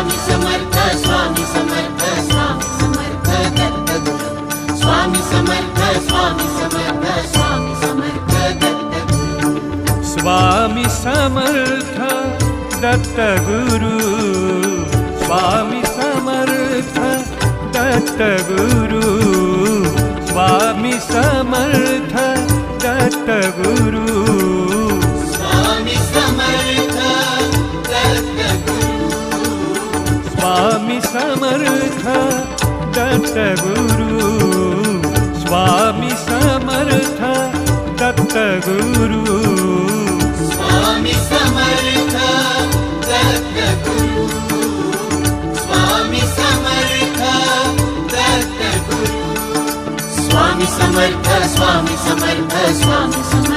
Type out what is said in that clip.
Swami Samarth Swami Samarth Swami Samarth Dattaguru Swami Samarth Swami Samarth Swami Samarth Dattaguru Swami Samarth Dattaguru Swami Samarth Dattaguru Swami Samarth Dattaguru Swami Samarth Dattaguru Swami Samarth Dattaguru Swami Samarth Dattaguru Swami Samarth Dattaguru Swami Samarth Dattaguru Swami Samarth Swami Samarth Swami Samarth